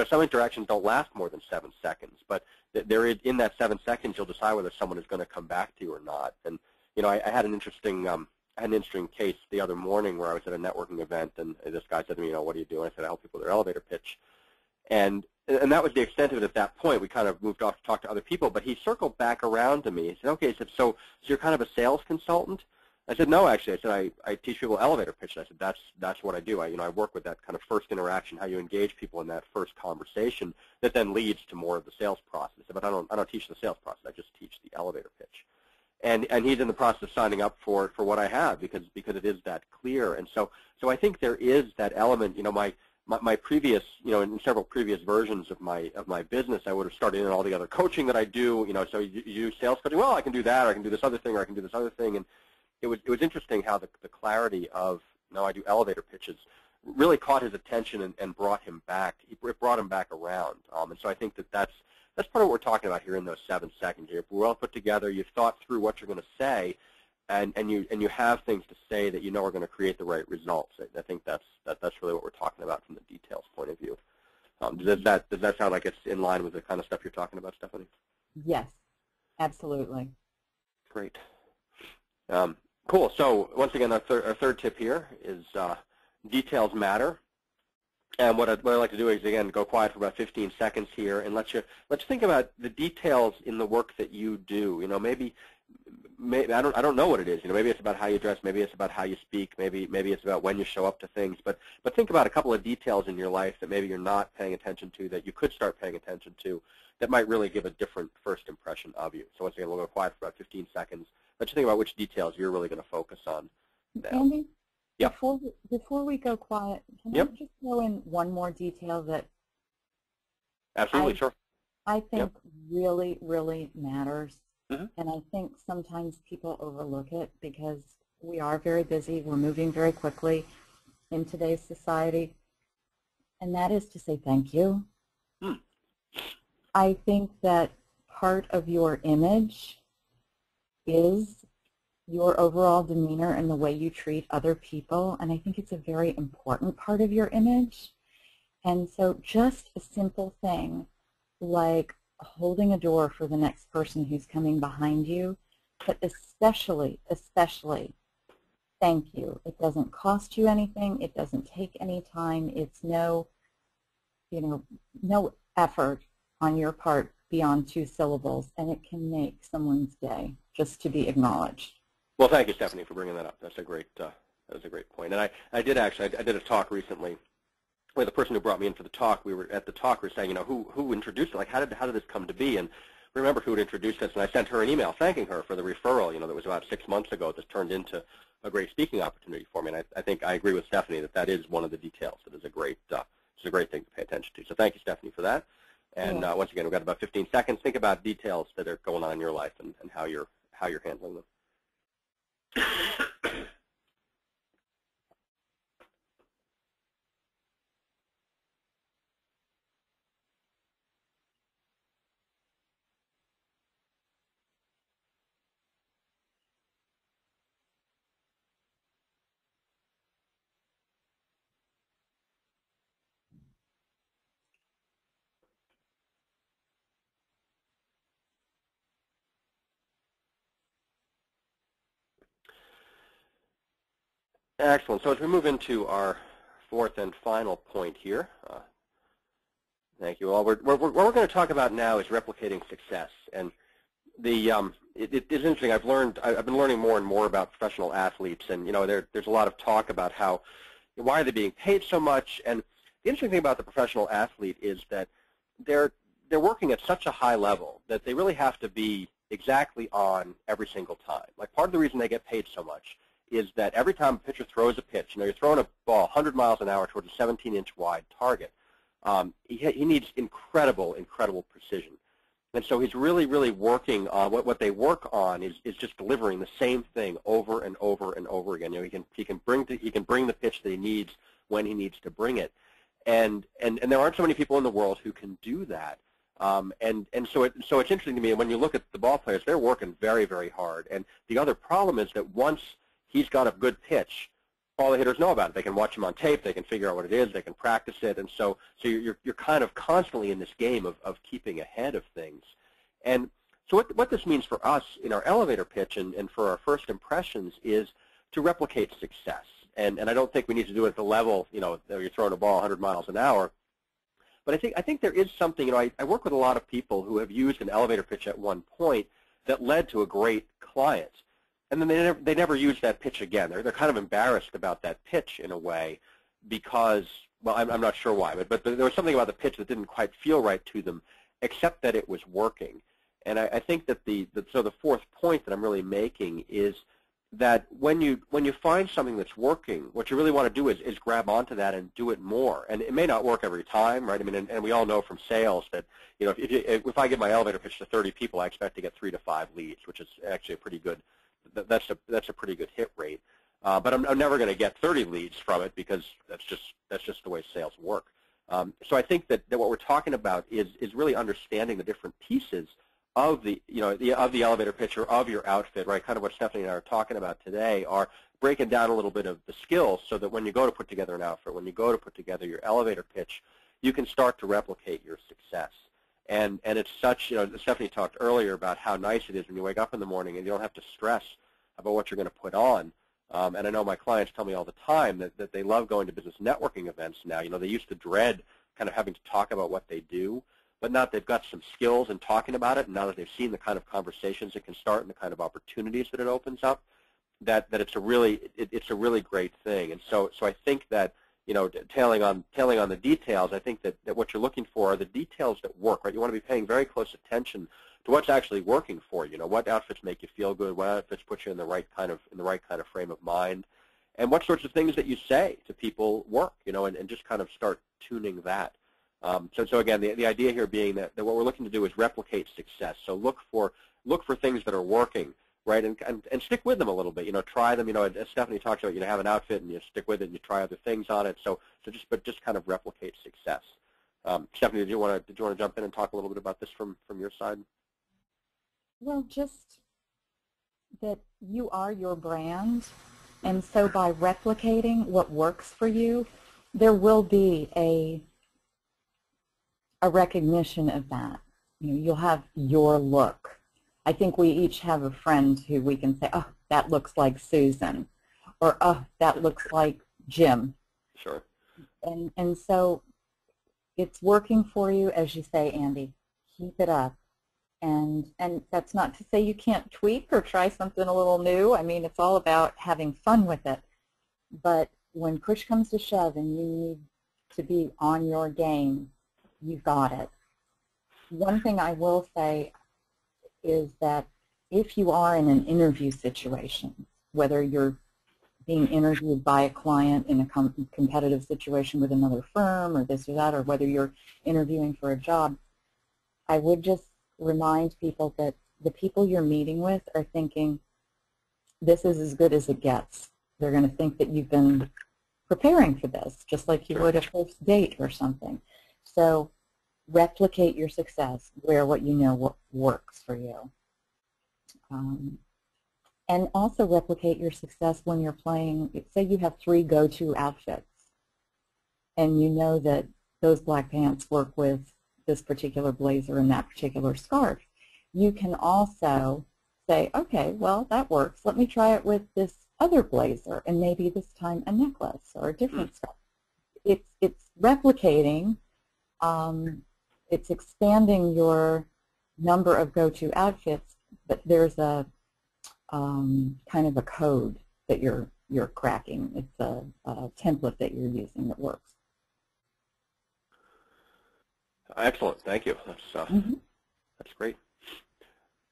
Some interactions don't last more than 7 seconds, but in that 7 seconds you'll decide whether someone is going to come back to you or not. And I had an interesting case the other morning where I was at a networking event, and this guy said to me, what do you do? And I said, I help people with their elevator pitch. And that was the extent of it at that point. We kind of moved off to talk to other people, but he circled back around to me. He said, okay, so you're kind of a sales consultant? I said, no, actually. I said, I teach people elevator pitch. And I said, that's what I do. I work with that kind of first interaction, how you engage people in that first conversation that then leads to more of the sales process. But I don't teach the sales process. I just teach the elevator pitch. And he's in the process of signing up for what I have because it is that clear. And so I think there is that element. My previous, in several previous versions of my business, I would have started in all the other coaching that I do. So you do sales coaching. Well, I can do that, or I can do this other thing, or I can do this other thing. And it was interesting how the clarity of I do elevator pitches really caught his attention and brought him back. It brought him back around. And so I think that's part of what we're talking about here in those 7 seconds. You're well put together. You've thought through what you're going to say, and you have things to say that are going to create the right results. I think that's really what we're talking about from the details point of view. Does that sound like it's in line with the kind of stuff you're talking about, Stephanie? Yes, absolutely. Great. Cool. So once again, our third tip here is details matter. And what I'd like to do is, again, go quiet for about 15 seconds here and let's think about the details in the work that you do. Maybe I don't know what it is. Maybe it's about how you dress. Maybe it's about how you speak. Maybe it's about when you show up to things. But think about a couple of details in your life that maybe you're not paying attention to that you could start paying attention to that might really give a different first impression of you. So once again, we'll go quiet for about 15 seconds. let you think about which details you're really going to focus on now. Andy, yeah. before we go quiet, can Yep. I just throw in one more detail that Absolutely, sure. I think really, really matters. Mm-hmm. And I think sometimes people overlook it because we are very busy. We're moving very quickly in today's society. And that is to say thank you. I think that part of your image is your overall demeanor and the way you treat other people. And I think it's a very important part of your image. And so just a simple thing like holding a door for the next person who's coming behind you, but especially, thank you. It doesn't cost you anything. It doesn't take any time. It's no effort on your part beyond 2 syllables, and it can make someone's day just to be acknowledged. Well, thank you, Stephanie, for bringing that up. That's a great point. And I did a talk recently with the person who brought me in for the talk. We were at the talk. We were saying, who introduced it? Like, how did this come to be? And remember who had introduced us, and I sent her an email thanking her for the referral. That was about 6 months ago. This turned into a great speaking opportunity for me. And I think I agree with Stephanie that is one of the details. That is a great thing to pay attention to. So thank you, Stephanie, for that. And once again, we've got about 15 seconds. Think about details that are going on in your life and how you're handling them. Excellent. So as we move into our fourth and final point here, thank you all. What we're going to talk about now is replicating success. And it is interesting. I've been learning more and more about professional athletes, and there's a lot of talk about why are they being paid so much. And the interesting thing about the professional athlete is that they're working at such a high level that they really have to be exactly on every single time. Like, part of the reason they get paid so much is that every time a pitcher throws a pitch, you're throwing a ball 100 miles an hour towards a 17-inch wide target. He needs incredible precision. And so he's really, really working on what they work on is just delivering the same thing over and over and over again. He can bring the pitch that he needs when he needs to bring it. And there aren't so many people in the world who can do that. And so it's interesting to me when you look at the ball players, they're working very, very hard. And the other problem is that once he's got a good pitch, all the hitters know about it. They can watch him on tape. They can figure out what it is. They can practice it. And so you're kind of constantly in this game of keeping ahead of things. And so what this means for us in our elevator pitch and for our first impressions is to replicate success. And I don't think we need to do it at the level, that you're throwing a ball 100 miles an hour. But I think there is something, I work with a lot of people who have used an elevator pitch at one point that led to a great client. And then they never use that pitch again. They're kind of embarrassed about that pitch in a way because, well, I'm not sure why, but there was something about the pitch that didn't quite feel right to them, except that it was working. And I think that the fourth point that I'm really making is that when you find something that's working, what you really want to do is grab onto that and do it more. And it may not work every time, right? I mean, and we all know from sales that if I give my elevator pitch to 30 people, I expect to get 3 to 5 leads, which is actually a pretty good. That's a pretty good hit rate. But I'm never going to get 30 leads from it because that's just the way sales work. So I think that what we're talking about is really understanding the different pieces of the elevator pitch or of your outfit, right? Kind of what Stephanie and I are talking about today are breaking down a little bit of the skills so that when you go to put together an outfit, when you go to put together your elevator pitch, you can start to replicate your success. And it's such, Stephanie talked earlier about how nice it is when you wake up in the morning and you don't have to stress about what you're going to put on. And I know my clients tell me all the time that they love going to business networking events now. They used to dread kind of having to talk about what they do, but now that they've got some skills in talking about it, and now that they've seen the kind of conversations it can start and the kind of opportunities that it opens up, that it's a really great thing. And so I think that, tailing on the details, I think that what you're looking for are the details that work, right? You want to be paying very close attention what's actually working for you. What outfits make you feel good, what outfits put you in the right kind of frame of mind, and what sorts of things that you say to people work, and just kind of start tuning that. So again, the idea here being that what we're looking to do is replicate success. So look for things that are working, right, and stick with them a little bit. Try them. As Stephanie talks about, have an outfit and you stick with it and you try other things on it. But just kind of replicate success. Stephanie, did you want to jump in and talk a little bit about this from your side? Well, just that you are your brand, and so by replicating what works for you, there will be a recognition of that. You'll have your look. I think we each have a friend who we can say, oh, that looks like Susan, or oh, that looks like Jim. Sure. And so it's working for you, as you say, Andy. Keep it up. And that's not to say you can't tweak or try something a little new. I mean, it's all about having fun with it. But when push comes to shove and you need to be on your game, you've got it. One thing I will say is that if you are in an interview situation, whether you're being interviewed by a client in a competitive situation with another firm or this or that, or whether you're interviewing for a job, I would just remind people that the people you're meeting with are thinking, this is as good as it gets. They're going to think that you've been preparing for this, just like you would a first date or something. So replicate your success, wear what you know what works for you. And also replicate your success when you're playing, say you have 3 go-to outfits, and you know that those black pants work with this particular blazer and that particular scarf. You can also say, okay, well, that works. Let me try it with this other blazer, and maybe this time a necklace or a different scarf. It's replicating. It's expanding your number of go-to outfits, but there's a kind of a code that you're cracking. It's a template that you're using that works. Excellent. Thank you. That's great.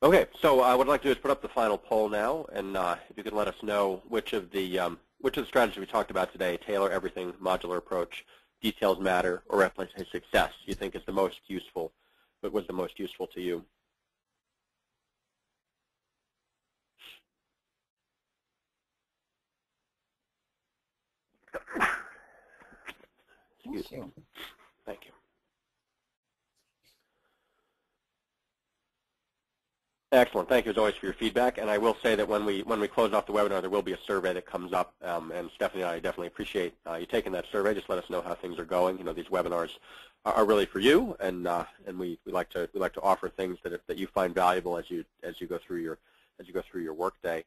Okay, so what I'd like to do is put up the final poll now, and if you could let us know which of the strategies we talked about today, tailor everything, modular approach, details matter, or replicate success, you think is the most useful, but was the most useful to you. Excuse me. Thank you. Excellent. Thank you as always for your feedback. And I will say that when we close off the webinar, there will be a survey that comes up. And Stephanie and I definitely appreciate you taking that survey. Just let us know how things are going. These webinars are really for you, and we like to offer things that you find valuable as you go through your workday.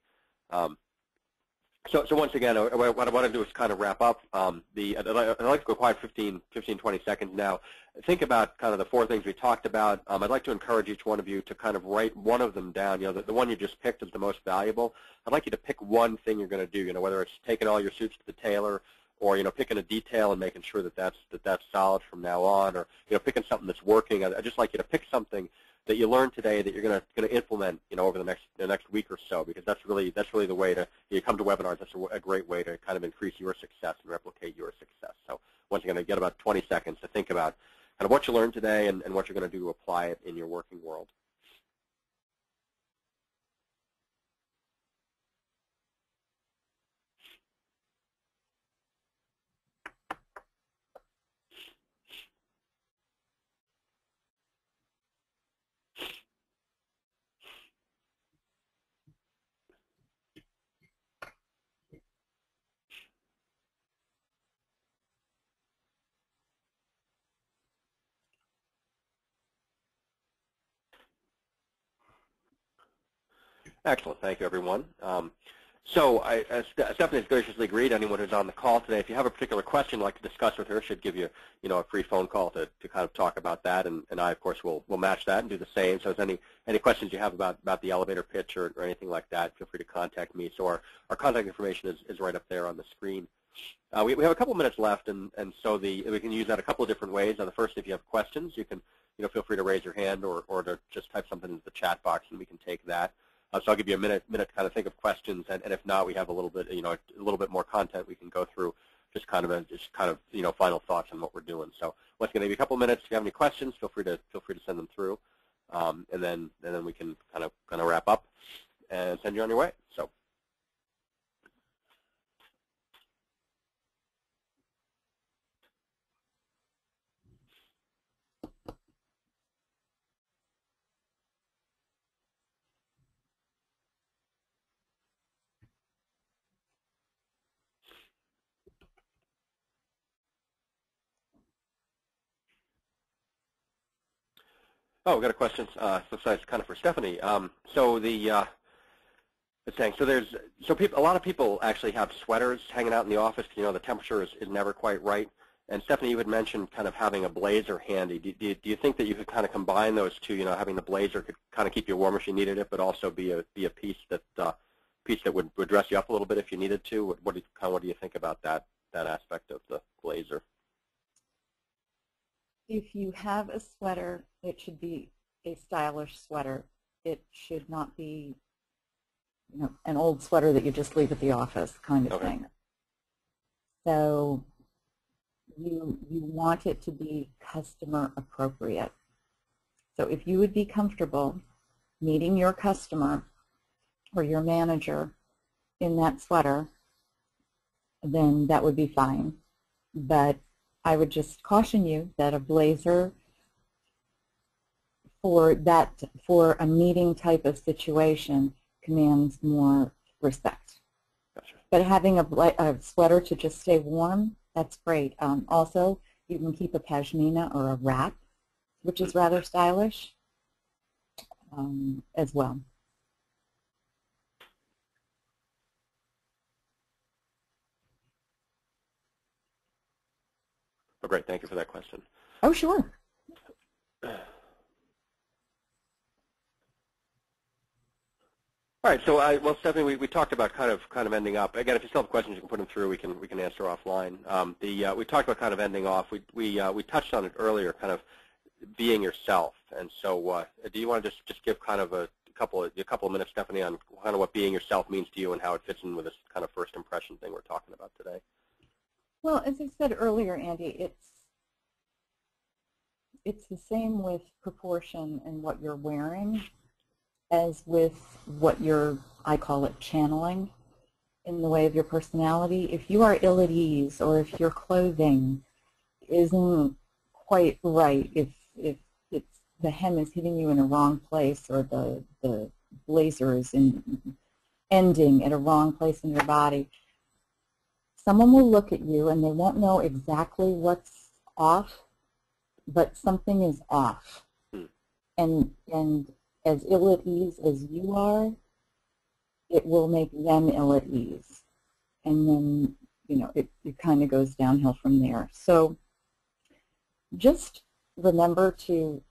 So once again, what I want to do is kind of wrap up. I'd like to go quiet 15, 20 seconds now. Think about kind of the 4 things we talked about. I'd like to encourage each one of you to kind of write one of them down. The one you just picked is the most valuable. I'd like you to pick one thing you're going to do. Whether it's taking all your suits to the tailor, or picking a detail and making sure that that's solid from now on, or picking something that's working. I'd just like you to pick something that you learned today that you're going to implement over the next week or so, because that's really the way to you come to webinars. That's a great way to kind of increase your success and replicate your success. So once again, I get about 20 seconds to think about kind of what you learned today and what you're going to do to apply it in your working world. Excellent. Thank you, everyone. So Stephanie has graciously agreed. Anyone who's on the call today, if you have a particular question you'd like to discuss with her, should give you, a free phone call to kind of talk about that, and I, of course, will match that and do the same. So if any questions you have about the elevator pitch or anything like that, feel free to contact me. So our contact information is right up there on the screen. We have a couple minutes left, and so we can use that a couple of different ways. The first, if you have questions, you can feel free to raise your hand or to just type something into the chat box, and we can take that. So I'll give you a minute to kind of think of questions, and if not, we have a little bit more content we can go through. Just kind of final thoughts on what we're doing. So once again, maybe a couple minutes. If you have any questions, feel free to send them through, and then we can kind of wrap up and send you on your way. So. Oh, we got a question. Looks like it's kind of for Stephanie. So it's saying a lot of people actually have sweaters hanging out in the office. The temperature is never quite right. And Stephanie, you had mentioned kind of having a blazer handy. Do you think that you could kind of combine those two? Having the blazer could kind of keep you warm if you needed it, but also be a piece that would dress you up a little bit if you needed to. What do you think about that aspect of the blazer? If you have a sweater, it should be a stylish sweater. It should not be, an old sweater that you just leave at the office kind of thing. So you want it to be customer appropriate. So if you would be comfortable meeting your customer or your manager in that sweater, then that would be fine. But I would just caution you that a blazer for a meeting type of situation commands more respect. Gotcha. But having a sweater to just stay warm, that's great. Also, you can keep a pashmina or a wrap, which is rather stylish as well. Oh, great. Thank you for that question. Oh, sure. All right. So, well, Stephanie, we talked about kind of ending up. Again, if you still have questions, you can put them through. We can answer offline. We talked about kind of ending off. We touched on it earlier, kind of being yourself. And so, do you want to just give kind of a couple of minutes, Stephanie, on kind of what being yourself means to you and how it fits in with this kind of first impression thing we're talking about today? Well, as I said earlier, Andy, it's the same with proportion and what you're wearing as with what I call it, channeling in the way of your personality. If you are ill at ease or if your clothing isn't quite right, if the hem is hitting you in a wrong place or the blazer is ending at a wrong place in your body, someone will look at you and they won't know exactly what's off, but something is off. And as ill at ease as you are, it will make them ill at ease. And then, it kind of goes downhill from there. So just remember to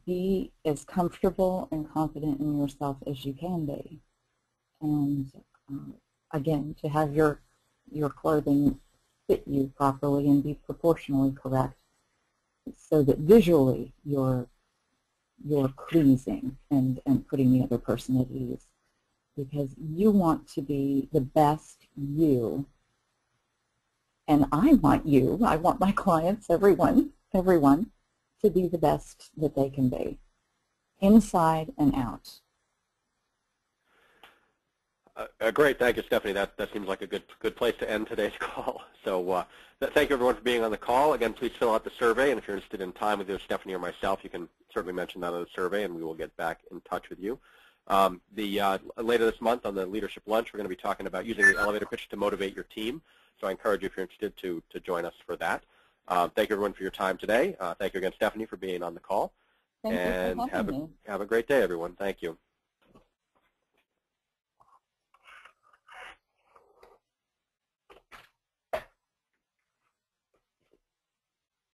be as comfortable and confident in yourself as you can be. And again, to have your clothing fit you properly and be proportionally correct so that visually you're pleasing and putting the other person at ease, because you want to be the best you, and I want my clients, everyone to be the best that they can be, inside and out. Great, thank you, Stephanie. That seems like a good place to end today's call. So thank you, everyone, for being on the call. Again, please fill out the survey, and if you're interested in time with either Stephanie or myself, you can certainly mention that on the survey, and we will get back in touch with you. Later this month on the Leadership Lunch, we're going to be talking about using the elevator pitch to motivate your team. So I encourage you, if you're interested, to join us for that. Thank you, everyone, for your time today. Thank you again, Stephanie, for being on the call. Thank you for having me. Have a great day, everyone. Thank you.